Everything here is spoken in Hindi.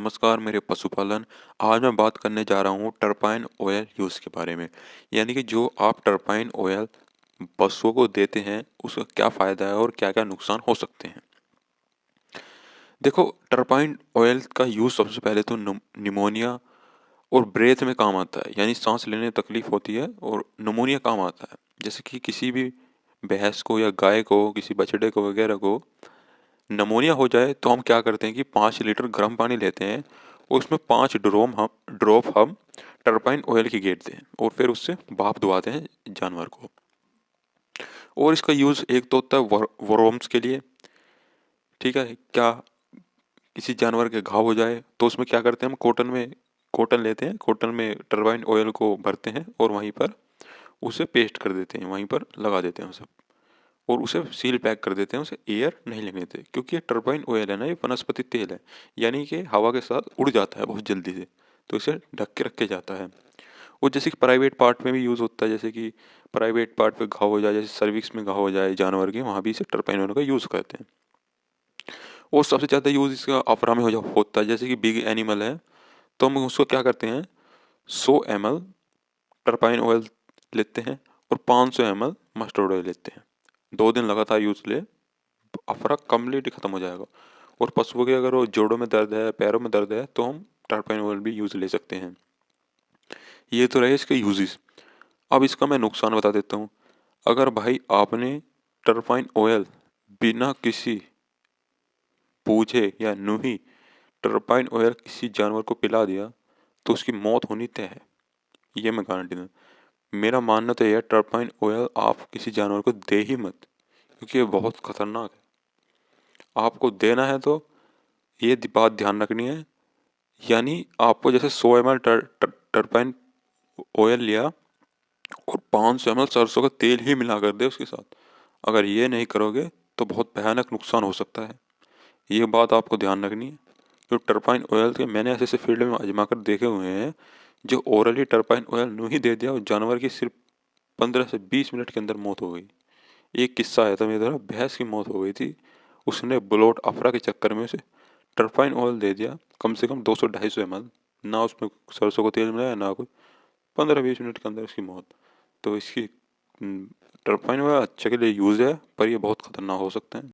नमस्कार मेरे पशुपालन। आज मैं बात करने जा रहा हूँ टरपाइन ऑयल यूज़ के बारे में। यानी कि जो आप टरपाइन ऑयल पशुओं को देते हैं उसका क्या फ़ायदा है और क्या-क्या नुकसान हो सकते हैं। देखो, टरपाइन ऑयल का यूज़ सबसे पहले तो निमोनिया और ब्रेथ में काम आता है, यानी सांस लेने में तकलीफ होती है और निमोनिया काम आता है। जैसे कि किसी भी भैंस को या गाय को, किसी बछड़े को वगैरह को निमोनिया हो जाए तो हम क्या करते हैं कि 5 लीटर गर्म पानी लेते हैं और उसमें 5 ड्रॉप हम टरपाइन ऑयल की गेरते हैं और फिर उससे भाप दुआते हैं जानवर को। और इसका यूज़ एक तो होता है वर्म्स के लिए। ठीक है, क्या किसी जानवर के घाव हो जाए तो उसमें क्या करते हैं, हम कॉटन लेते हैं, कॉटन में टरपाइन ऑयल को भरते हैं और वहीं पर उसे पेस्ट कर देते हैं, वहीं पर लगा देते हैं उसे और उसे सील पैक कर देते हैं, उसे एयर नहीं लगने देते, क्योंकि ये टरबाइन ऑयल है ना, ये वनस्पति तेल है, यानी कि हवा के साथ उड़ जाता है बहुत जल्दी से, तो इसे ढक के रखे जाता है। और जैसे कि प्राइवेट पार्ट में भी यूज़ होता है, जैसे कि प्राइवेट पार्ट पे घाव हो जाए, जैसे सर्विक्स में घाव हो जाए जानवर के, वहाँ भी इसे टरबाइन ऑयल का यूज़ करते हैं। और सबसे ज़्यादा यूज़ इसका अफरा में होता है, जैसे कि बिग एनिमल है तो हम उसको क्या करते हैं, 100 ml टरबाइन ऑयल लेते हैं और 500 ml मस्टर्ड ऑयल लेते हैं। 2 दिन लगातार यूज़ ले, अफरा कम्प्लीटली ख़त्म हो जाएगा। और पशुओं के अगर वो जोड़ों में दर्द है, पैरों में दर्द है, तो हम टरपाइन ऑयल भी यूज़ ले सकते हैं। ये तो रहे इसके यूजेस। अब इसका मैं नुकसान बता देता हूँ। अगर भाई आपने टरपाइन ऑयल बिना किसी पूछे या नुही टरपाइन ऑयल किसी जानवर को पिला दिया तो उसकी मौत होनी तय है। ये मैं गारंटी दूँ। मेरा मानना तो यह है, टरपाइन ऑयल आप किसी जानवर को दे ही मत, क्योंकि ये बहुत खतरनाक है। आपको देना है तो ये बात ध्यान रखनी है, यानी आपको जैसे 100 ml टरपाइन ऑयल लिया और 500 ml सरसों का तेल ही मिला कर दे उसके साथ। अगर ये नहीं करोगे तो बहुत भयानक नुकसान हो सकता है। ये बात आपको ध्यान रखनी है। जो टरपाइन ऑयल के मैंने ऐसे ऐसे फील्ड में आजमा कर देखे हुए हैं, जो ओरली टरपाइन ऑयल यूं ही दे दिया और जानवर की सिर्फ 15 से 20 मिनट के अंदर मौत हो गई। एक किस्सा आया था मेरी तरफ, भैंस की मौत हो गई थी। उसने ब्लोट अफरा के चक्कर में उसे टरपाइन ऑयल दे दिया, कम से कम 200-250 ml। ना उसमें सरसों का तेल मिलाया, ना कुछ। 15-20 मिनट के अंदर इसकी मौत। तो इसकी टरपाइन ऑयल अच्छे के लिए यूज़ है, पर ये बहुत खतरनाक हो सकते हैं।